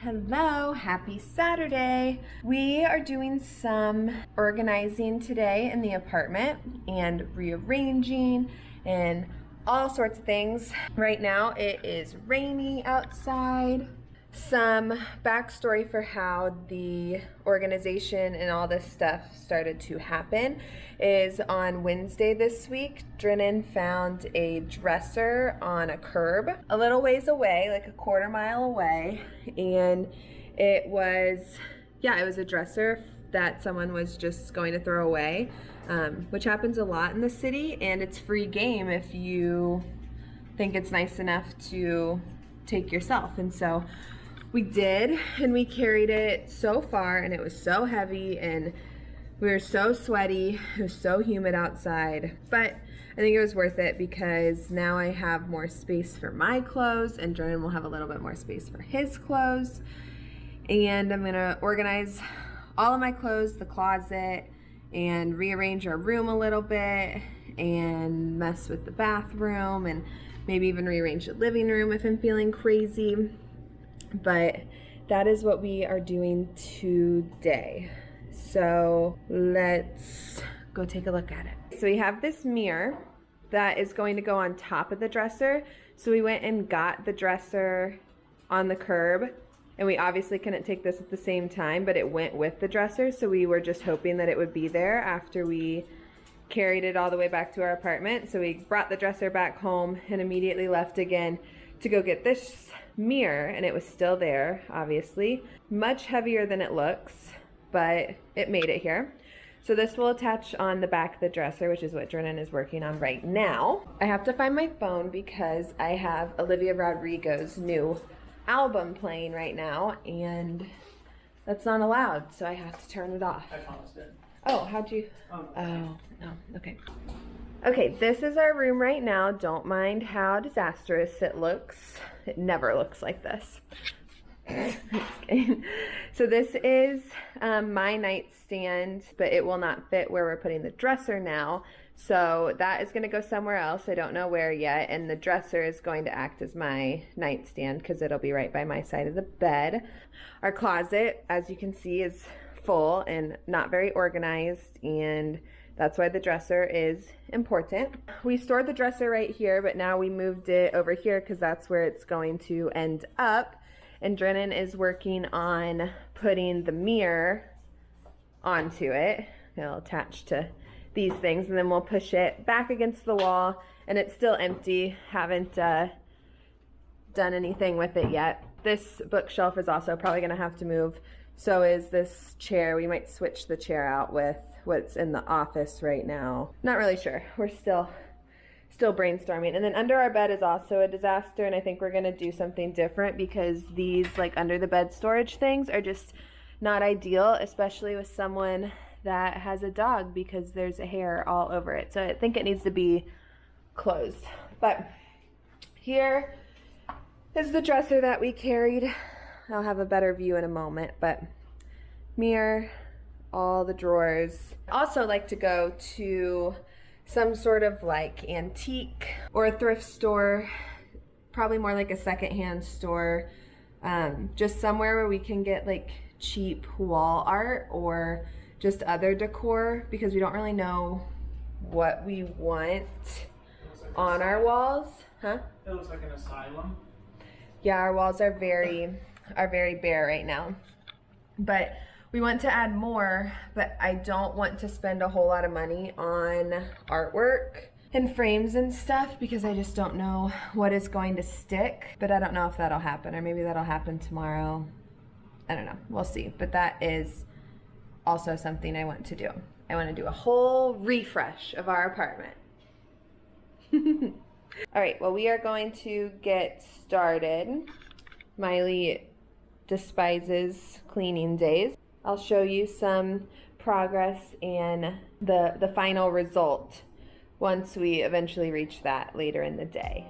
Hello, happy Saturday. We are doing some organizing today in the apartment and rearranging and all sorts of things. Right now it is rainy outside. Some backstory for how the organization and all this stuff started to happen is on Wednesday this week, Drennan found a dresser on a curb a little ways away, like a quarter mile away, and it was a dresser that someone was just going to throw away, which happens a lot in the city, and it's free game if you think it's nice enough to take yourself. And so we did, and we carried it so far, and it was so heavy, and we were so sweaty. It was so humid outside, but I think it was worth it because now I have more space for my clothes, and Drennan will have a little bit more space for his clothes. And I'm gonna organize all of my clothes, the closet, and rearrange our room a little bit, and mess with the bathroom, and maybe even rearrange the living room if I'm feeling crazy. But that is what we are doing today. So let's go take a look at it. So we have this mirror that is going to go on top of the dresser. So we went and got the dresser on the curb, and we obviously couldn't take this at the same time, but it went with the dresser. So we were just hoping that it would be there after we carried it all the way back to our apartment. So we brought the dresser back home and immediately left again to go get this mirror, and it was still there, obviously. Much heavier than it looks, but it made it here. So this will attach on the back of the dresser, which is what Drennan is working on right now. I have to find my phone because I have Olivia Rodrigo's new album playing right now, and that's not allowed, so I have to turn it off. I promised it. Oh, how'd you? Oh, no, okay. Okay, this is our room right now. Don't mind how disastrous it looks. It never looks like this. So this is my nightstand, but it will not fit where we're putting the dresser now. So that is going to go somewhere else. I don't know where yet. And the dresser is going to act as my nightstand because it'll be right by my side of the bed. Our closet, as you can see, is full and not very organized, and that's why the dresser is important. We stored the dresser right here, but now we moved it over here because that's where it's going to end up. And Drennan is working on putting the mirror onto it. It'll attach to these things, and then we'll push it back against the wall, and it's still empty. Haven't done anything with it yet. This bookshelf is also probably gonna have to move. So is this chair. We might switch the chair out with what's in the office right now. Not really sure. We're still brainstorming. And then under our bed is also a disaster, and I think we're gonna do something different because these like under the bed storage things are just not ideal, especially with someone that has a dog because there's a hair all over it. So I think it needs to be closed. But here is the dresser that we carried. I'll have a better view in a moment, but mirror, all the drawers. Also like to go to some sort of like antique or a thrift store, probably more like a secondhand store, just somewhere where we can get like cheap wall art or just other decor, because we don't really know what we want on our walls. Huh? It looks like an asylum. Yeah, our walls are very bare right now, but we want to add more, but I don't want to spend a whole lot of money on artwork and frames and stuff because I just don't know what is going to stick. But I don't know if that'll happen, or maybe that'll happen tomorrow. I don't know, we'll see. But that is also something I want to do. I want to do a whole refresh of our apartment. All right, well, we are going to get started. Miley despises cleaning days. I'll show you some progress and the final result once we eventually reach that later in the day.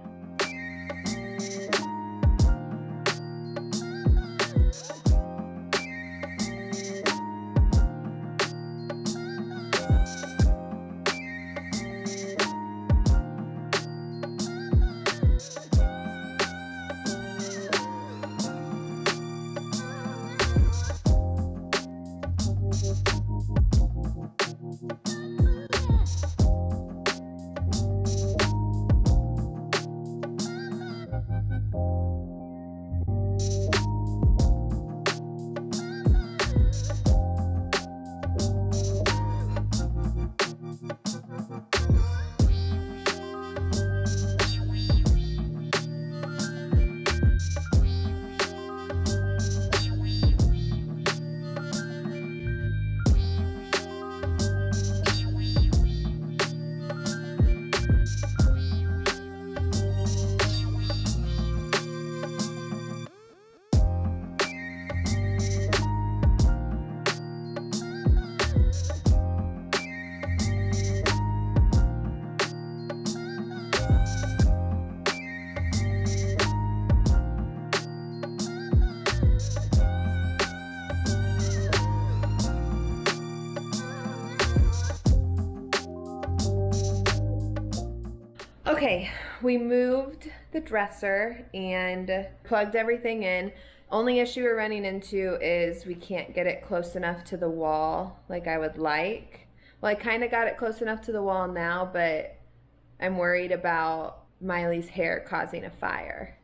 we moved the dresser and plugged everything in. Only issue we're running into is we can't get it close enough to the wall like I would like. Well, I kind of got it close enough to the wall now, but I'm worried about Miley's hair causing a fire.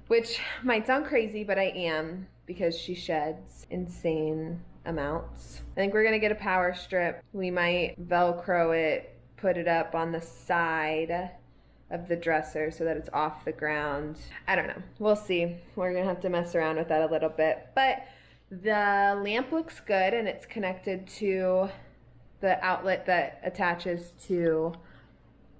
Which might sound crazy, but I am, because she sheds insane amounts. I think we're gonna get a power strip. We might Velcro it, put it up on the side of the dresser so that it's off the ground. I don't know, we'll see. We're gonna have to mess around with that a little bit. But the lamp looks good, and it's connected to the outlet that attaches to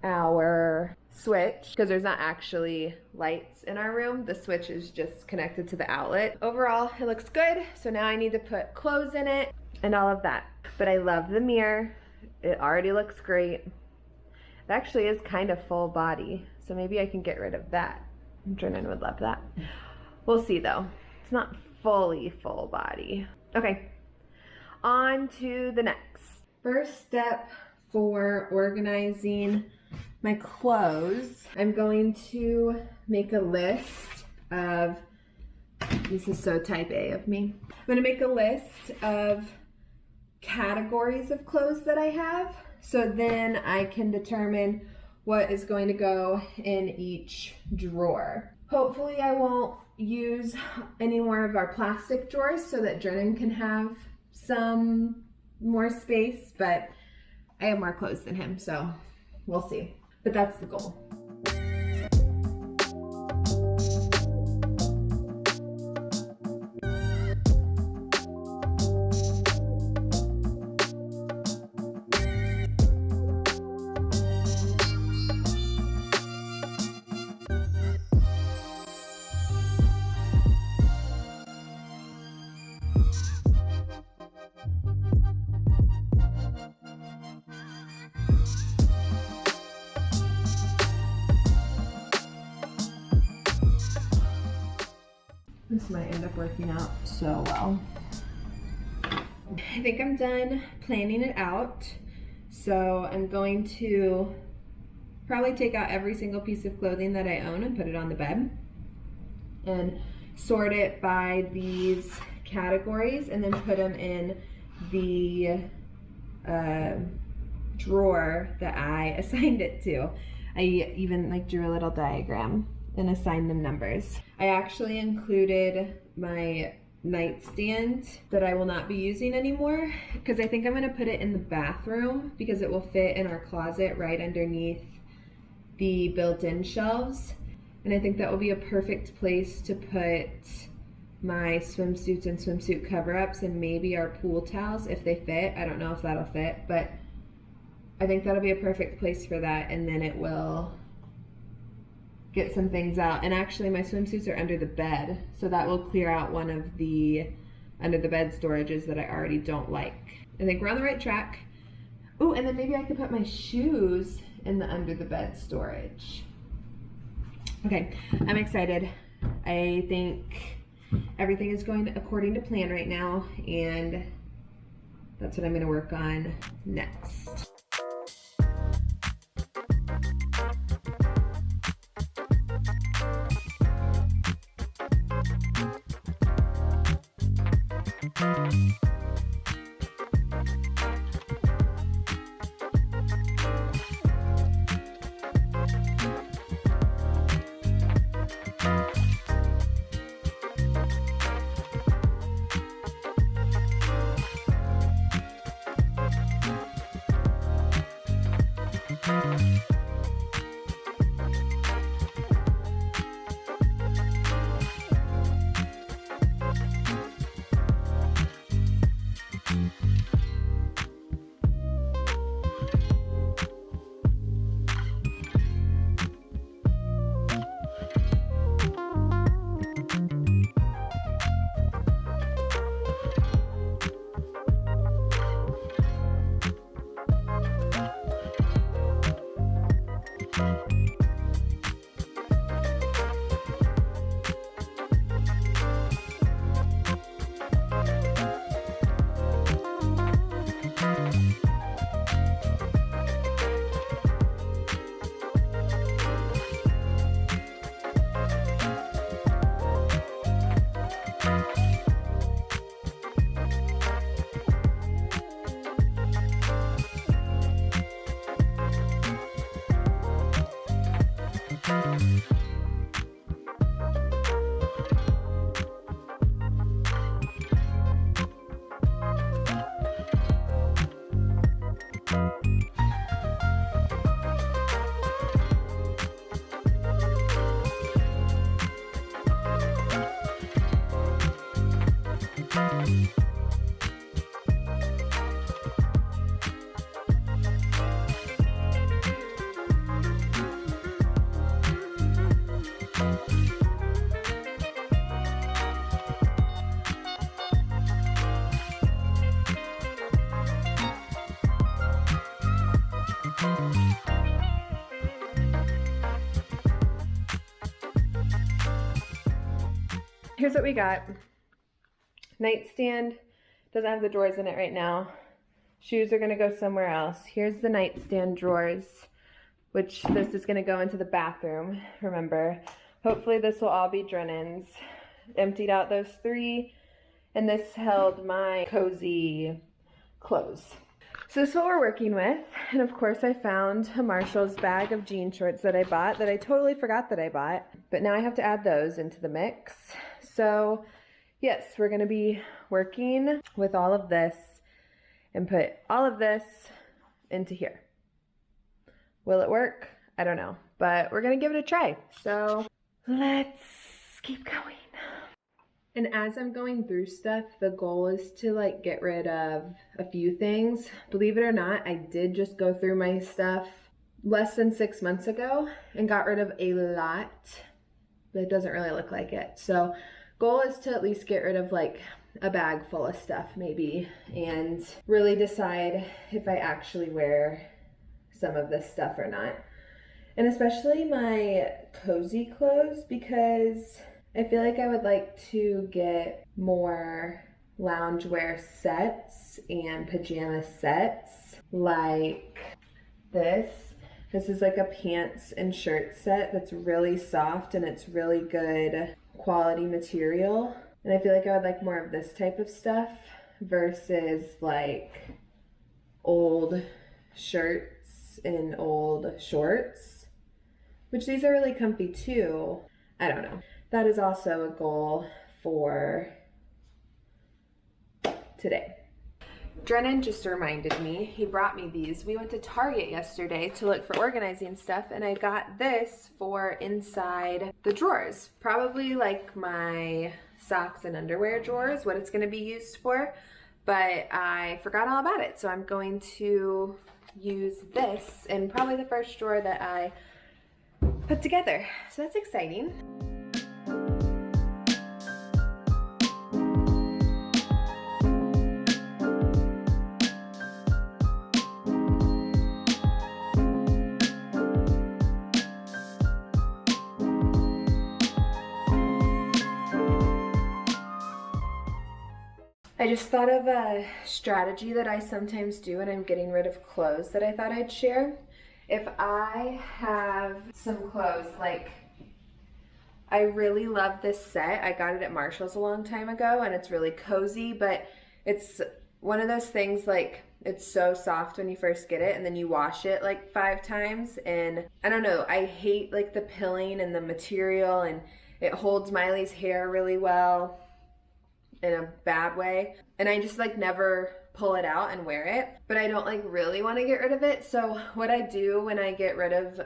our switch, because there's not actually lights in our room. The switch is just connected to the outlet. Overall, it looks good. So now I need to put clothes in it and all of that. But I love the mirror. It already looks great. It actually is kind of full body, so maybe I can get rid of that. Jordan would love that. We'll see though. It's not fully full body. Okay, on to the next. First step for organizing my clothes, I'm going to make a list of, this is so type A of me. I'm gonna make a list of categories of clothes that I have, so then I can determine what is going to go in each drawer. Hopefully I won't use any more of our plastic drawers so that Jordan can have some more space, but I have more clothes than him, so we'll see. But that's the goal. This might end up working out so well. I think I'm done planning it out. So I'm going to probably take out every single piece of clothing that I own and put it on the bed and sort it by these categories, and then put them in the drawer that I assigned it to. I even drew a little diagram and assigned them numbers. I actually included my nightstand that I will not be using anymore, because I think I'm gonna put it in the bathroom because it will fit in our closet right underneath the built-in shelves. And I think that will be a perfect place to put my swimsuits and swimsuit cover-ups, and maybe our pool towels if they fit. I don't know if that'll fit, but I think that'll be a perfect place for that, and then it will get some things out. And actually my swimsuits are under the bed, so that will clear out one of the under the bed storages that I already don't like. I think we're on the right track. Oh, and then maybe I could put my shoes in the under the bed storage. Okay, I'm excited. I think everything is going according to plan right now, and that's what I'm gonna work on next. here's what we got. Nightstand doesn't have the drawers in it right now. Shoes are gonna go somewhere else. Here's the nightstand drawers, which this is gonna go into the bathroom, remember. Hopefully this will all be Drennan's. Emptied out those 3, and this held my cozy clothes. So this is what we're working with, and of course I found a Marshall's bag of jean shorts that I bought that I totally forgot that I bought, but now I have to add those into the mix. So yes, we're gonna be working with all of this and put all of this into here. Will it work? I don't know, but we're gonna give it a try. So let's keep going. And as I'm going through stuff, the goal is to like get rid of a few things. Believe it or not, I did just go through my stuff less than 6 months ago and got rid of a lot, but it doesn't really look like it. So goal is to at least get rid of like a bag full of stuff maybe, and really decide if I actually wear some of this stuff or not. And especially my cozy clothes, because I feel like I would like to get more loungewear sets and pajama sets like this. This is like a pants and shirt set that's really soft and it's really good quality material. And I feel like I would like more of this type of stuff versus like old shirts and old shorts, which these are really comfy too. I don't know. That is also a goal for today. Drennan just reminded me, he brought me these. We went to Target yesterday to look for organizing stuff, and I got this for inside the drawers. Probably like my socks and underwear drawers, what it's gonna be used for, but I forgot all about it. So I'm going to use this in probably the first drawer that I put together. So that's exciting. I just thought of a strategy that I sometimes do when I'm getting rid of clothes that I thought I'd share. If I have some clothes, like I really love this set. I got it at Marshall's a long time ago and it's really cozy, but it's one of those things like it's so soft when you first get it and then you wash it like 5 times, and I don't know, I hate like the pilling and the material, and it holds Miley's hair really well in a bad way, and I just like never pull it out and wear it, but I don't like really want to get rid of it. So what I do when I get rid of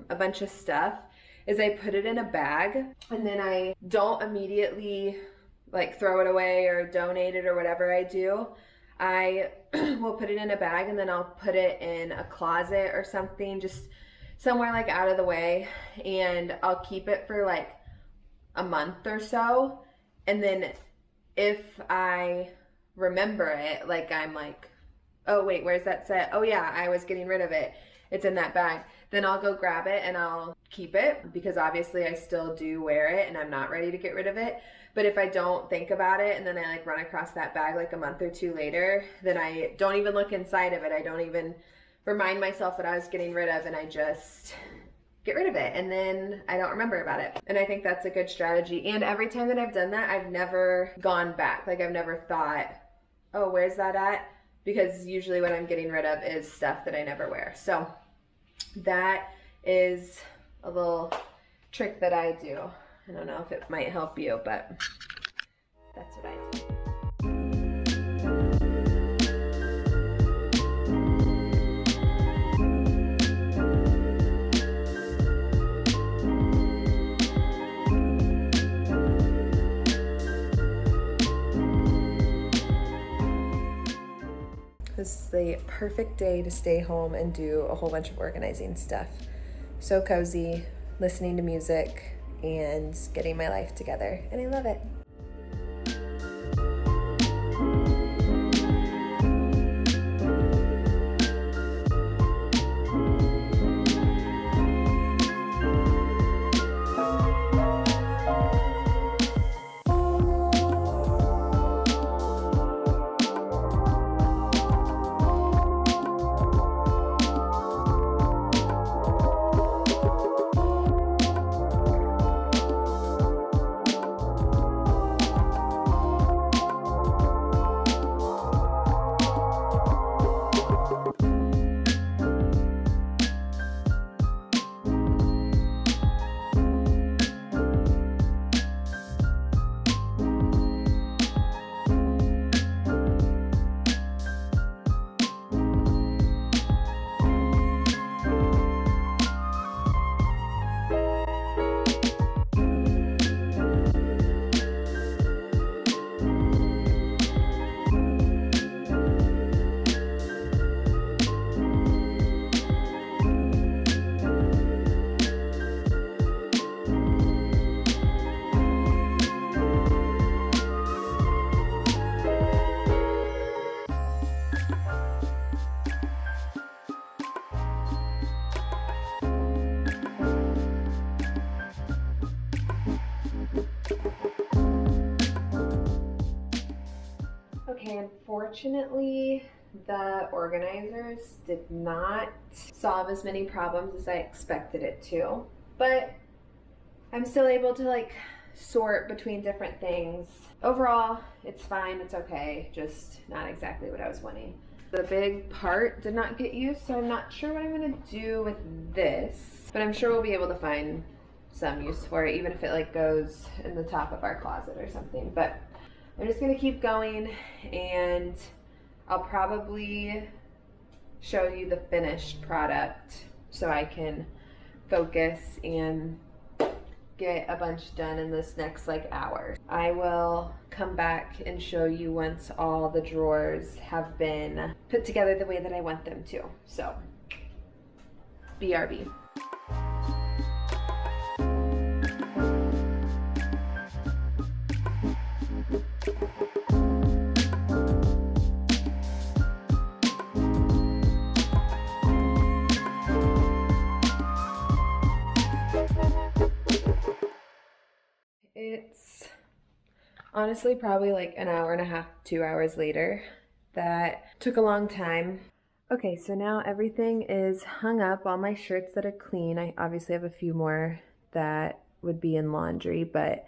a bunch of stuff is I put it in a bag, and then I don't immediately like throw it away or donate it or whatever I do. I will put it in a bag and then I'll put it in a closet or something, just somewhere like out of the way, and I'll keep it for like a month or so, and then if I remember it, like I'm like, oh wait, where's that set? Oh yeah, I was getting rid of it. It's in that bag. Then I'll go grab it and I'll keep it, because obviously I still do wear it and I'm not ready to get rid of it. But if I don't think about it and then I like run across that bag like a month or 2 later, then I don't even look inside of it. I don't even remind myself what I was getting rid of, and I just get rid of it, and then I don't remember about it. And I think that's a good strategy. And every time that I've done that, I've never gone back. Like I've never thought, oh, where's that at? Because usually what I'm getting rid of is stuff that I never wear. So that is a little trick that I do. I don't know if it might help you, but that's what I do. This is the perfect day to stay home and do a whole bunch of organizing stuff. So cozy, listening to music, and getting my life together, and I love it. Okay, unfortunately, the organizers did not solve as many problems as I expected it to, but I'm still able to like sort between different things. Overall, it's fine, it's okay, just not exactly what I was wanting. The big part did not get used, so I'm not sure what I'm gonna do with this, but I'm sure we'll be able to find some use for it, even if it like goes in the top of our closet or something. But I'm just gonna keep going, and I'll probably show you the finished product so I can focus and get a bunch done in this next like hour. I will come back and show you once all the drawers have been put together the way that I want them to. So, BRB. It's honestly probably like an hour and a half, 2 hours later. That took a long time. Okay, so now everything is hung up, all my shirts that are clean. I obviously have a few more that would be in laundry, but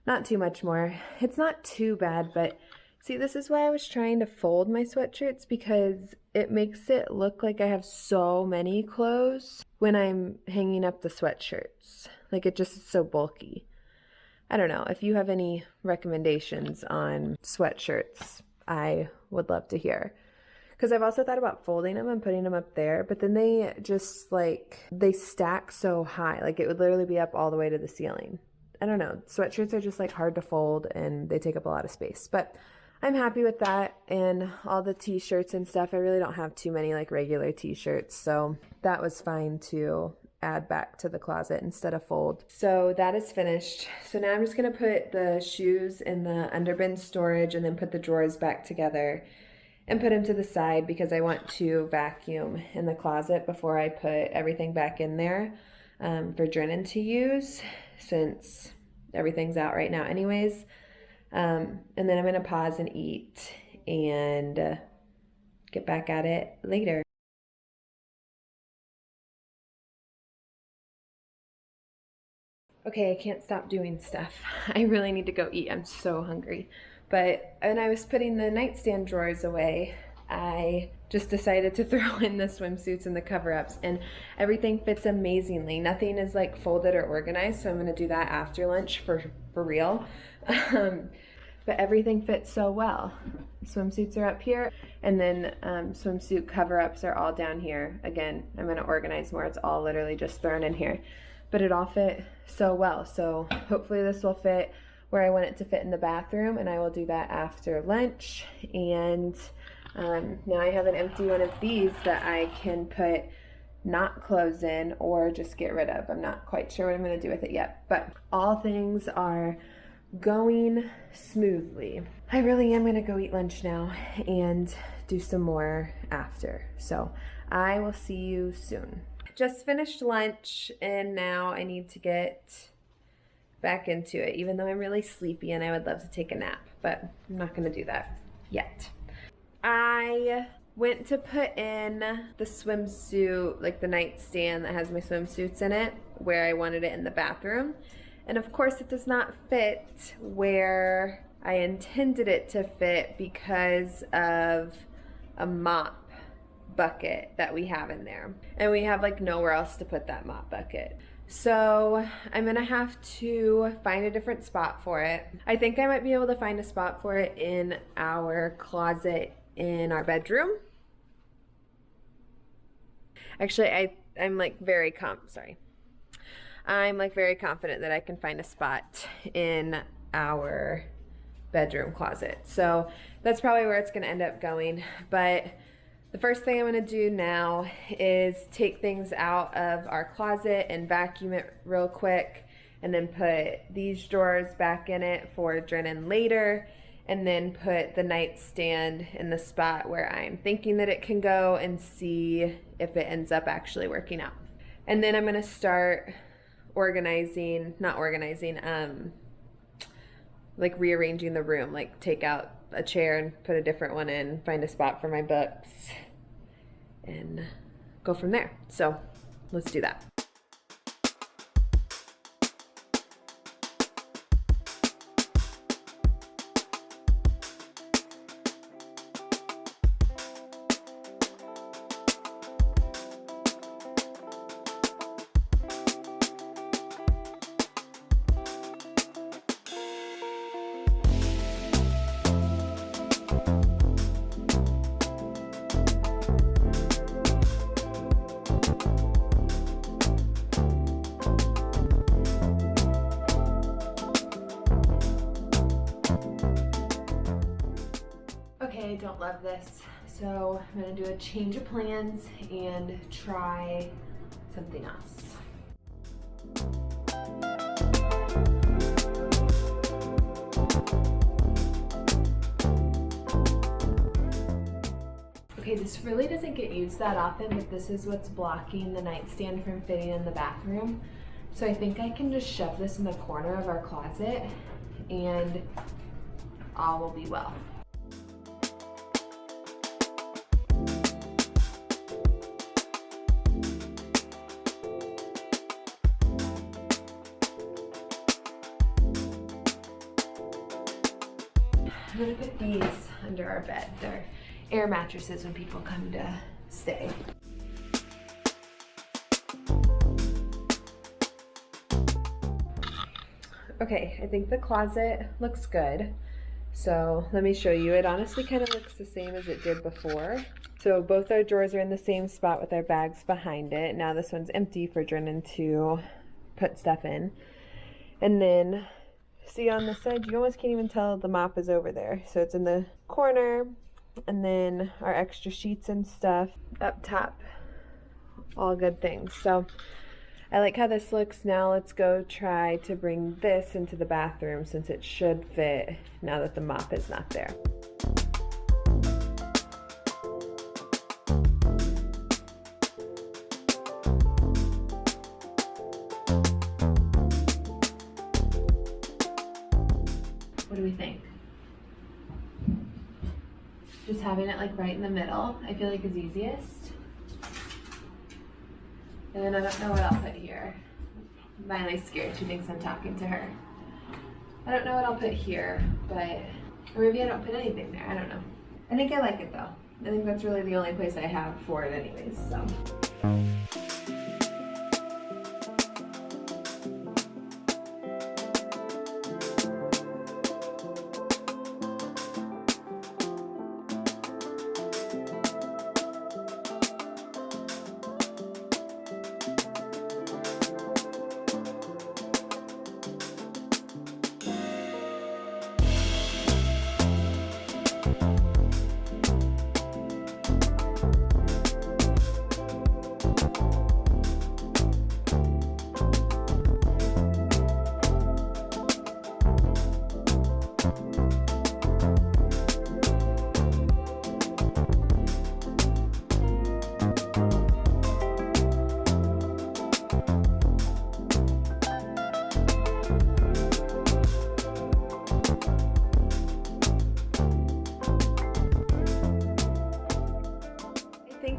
not too much more. It's not too bad, but see, this is why I was trying to fold my sweatshirts, because it makes it look like I have so many clothes when I'm hanging up the sweatshirts. Like it just is so bulky. I don't know. If you have any recommendations on sweatshirts, I would love to hear. Because I've also thought about folding them and putting them up there, but then they just like, they stack so high. Like it would literally be up all the way to the ceiling. I don't know. Sweatshirts are just like hard to fold and they take up a lot of space. But I'm happy with that, and all the t-shirts and stuff. I really don't have too many like regular t-shirts, so that was fine to add back to the closet instead of fold. So that is finished. So now I'm just gonna put the shoes in the underbin storage and then put the drawers back together and put them to the side, because I want to vacuum in the closet before I put everything back in there for Drennan to use, since everything's out right now anyways. And then I'm gonna pause and eat and get back at it later. Okay, I can't stop doing stuff. I really need to go eat. I'm so hungry. But when I was putting the nightstand drawers away, I just decided to throw in the swimsuits and the cover-ups, and everything fits amazingly. Nothing is like folded or organized, so I'm gonna do that after lunch for real. But everything fits so well. Swimsuits are up here, and then swimsuit cover-ups are all down here. Again, I'm gonna organize more. It's all literally just thrown in here. But it all fit so well. So hopefully this will fit where I want it to fit in the bathroom, and I will do that after lunch. And now I have an empty one of these that I can put not clothes in or just get rid of. I'm not quite sure what I'm gonna do with it yet, but all things are going smoothly. I really am gonna go eat lunch now and do some more after. So I will see you soon. Just finished lunch, and now I need to get back into it, even though I'm really sleepy and I would love to take a nap, but I'm not gonna do that yet. I went to put in the swimsuit, like the nightstand that has my swimsuits in it, where I wanted it in the bathroom. And of course it does not fit where I intended it to fit because of a mop bucket that we have in there, and we have like nowhere else to put that mop bucket. So I'm gonna have to find a different spot for it. I think I might be able to find a spot for it in our closet in our bedroom. Actually, I'm like very confident that I can find a spot in our bedroom closet. So that's probably where it's gonna end up going. But the first thing I'm gonna do now is take things out of our closet and vacuum it real quick, and then put these drawers back in it for Drennan later, and then put the nightstand in the spot where I'm thinking that it can go, and see if it ends up actually working out. And then I'm gonna start like rearranging the room, like take out a chair and put a different one in, find a spot for my books, and go from there. So let's do that. Okay, I don't love this, so I'm gonna do a change of plans and try something else. Okay, this really doesn't get used that often, but this is what's blocking the nightstand from fitting in the bathroom. So I think I can just shove this in the corner of our closet and all will be well. I'm gonna put these under our bed. They're air mattresses when people come to stay. Okay, I think the closet looks good. So let me show you. It honestly kind of looks the same as it did before. So both our drawers are in the same spot with our bags behind it. Now this one's empty for Drennan to put stuff in. And then see on the side, you almost can't even tell the mop is over there. So it's in the corner, and then our extra sheets and stuff up top. All good things. So I like how this looks. Now let's go try to bring this into the bathroom since it should fit now that the mop is not there. What do we think? Just having it like right in the middle, I feel like is easiest. And then I don't know what I'll put here. Miley's scared, she thinks I'm talking to her. I don't know what I'll put here, but, or maybe I don't put anything there, I don't know. I think I like it though. I think that's really the only place I have for it anyways, so.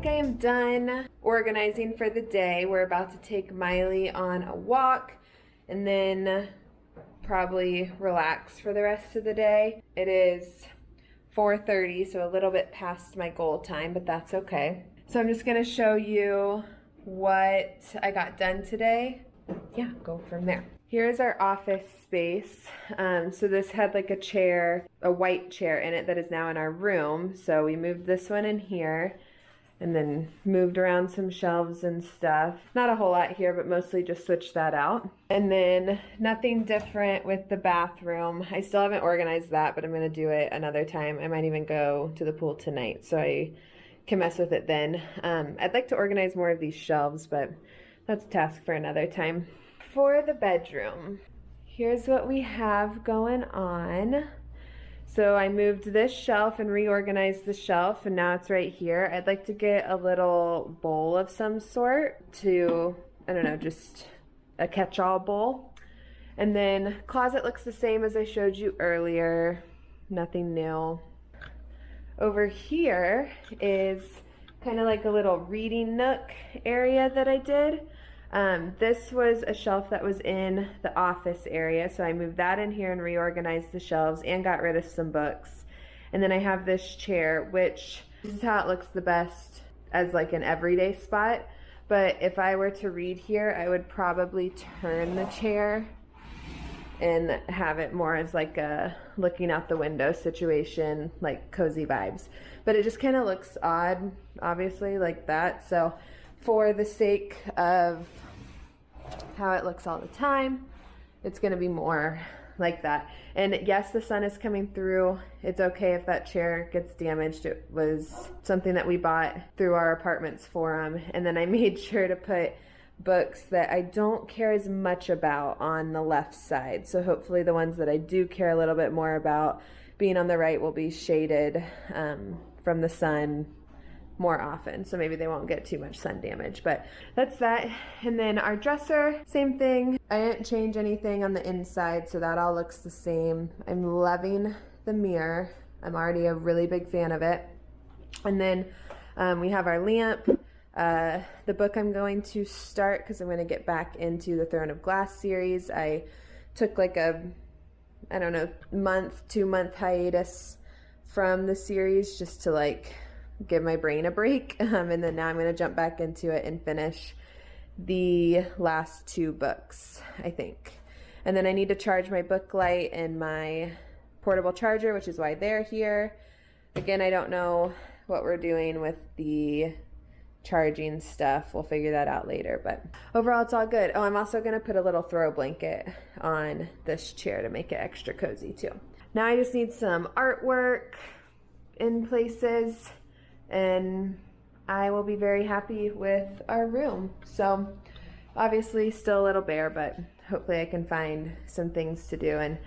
I am done organizing for the day. We're about to take Miley on a walk and then probably relax for the rest of the day. It is 4:30, so a little bit past my goal time, but that's okay. So I'm just gonna show you what I got done today. Yeah, go from there. Here's our office space. So this had like a chair, a white chair in it that is now in our room. So we moved this one in here and then moved around some shelves and stuff. Not a whole lot here, but mostly just switched that out. And then nothing different with the bathroom. I still haven't organized that, but I'm gonna do it another time. I might even go to the pool tonight, so I can mess with it then. I'd like to organize more of these shelves, but that's a task for another time. For the bedroom, here's what we have going on. So I moved this shelf and reorganized the shelf, and now it's right here. I'd like to get a little bowl of some sort to, I don't know, just a catch-all bowl. And then closet looks the same as I showed you earlier. Nothing new. Over here is kind of like a little reading nook area that I did. This was a shelf that was in the office area, so I moved that in here and reorganized the shelves and got rid of some books. And then I have this chair, which this is how it looks the best as like an everyday spot. But if I were to read here, I would probably turn the chair and have it more as like a looking out the window situation, like cozy vibes. But it just kind of looks odd, obviously, like that. So for the sake of how it looks all the time, it's gonna be more like that. And yes, the sun is coming through. It's okay if that chair gets damaged. It was something that we bought through our apartments forum. And then I made sure to put books that I don't care as much about on the left side. So hopefully the ones that I do care a little bit more about being on the right will be shaded from the sun more often, so maybe they won't get too much sun damage. But that's that. And then our dresser, same thing. I didn't change anything on the inside, so that all looks the same. I'm loving the mirror. I'm already a really big fan of it. And then we have our lamp. The book I'm going to start, because I'm going to get back into the Throne of Glass series. I took like a, I don't know, month, 2-month hiatus from the series just to like give my brain a break. And then now I'm going to jump back into it and finish the last 2 books, I think. And then I need to charge my book light and my portable charger, which is why they're here. Again, I don't know what we're doing with the charging stuff. We'll figure that out later, but overall it's all good. Oh, I'm also going to put a little throw blanket on this chair to make it extra cozy too. Now I just need some artwork in places, and I will be very happy with our room. So obviously still a little bare, but hopefully I can find some things to do, and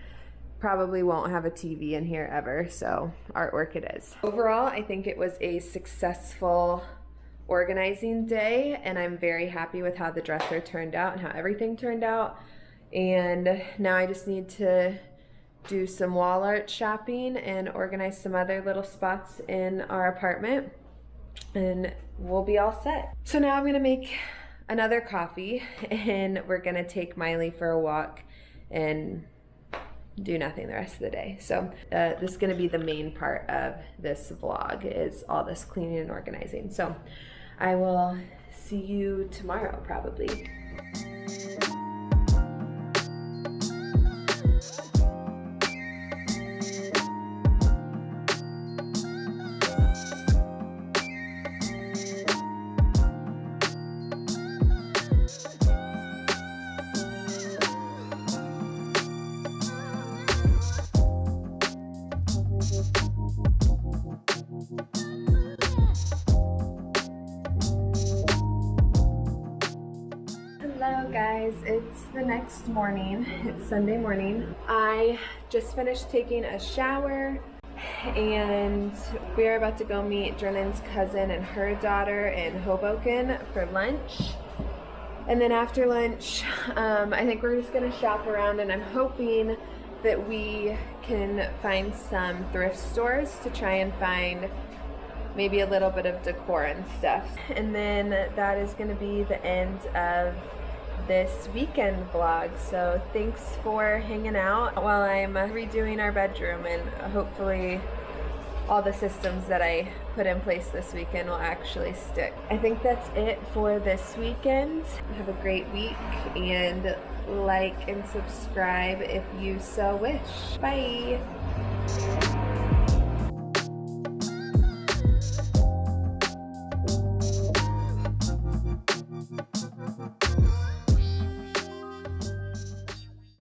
probably won't have a TV in here ever, so artwork it is. Overall, I think it was a successful organizing day, and I'm very happy with how the dresser turned out and how everything turned out. And now I just need to do some wall art shopping and organize some other little spots in our apartment, and we'll be all set. So now I'm gonna make another coffee, and we're gonna take Miley for a walk and do nothing the rest of the day. So this is gonna be the main part of this vlog, is all this cleaning and organizing. So I will see you tomorrow probably. Hello guys, it's the next morning. It's Sunday morning. I just finished taking a shower, and we are about to go meet Drennan's cousin and her daughter in Hoboken for lunch. And then after lunch, I think we're just gonna shop around, and I'm hoping that we can find some thrift stores to try and find maybe a little bit of decor and stuff. And then that is gonna be the end of this weekend vlog. So thanks for hanging out while I'm redoing our bedroom, and hopefully all the systems that I put in place this weekend will actually stick. I think that's it for this weekend. Have a great week, and like and subscribe if you so wish. Bye.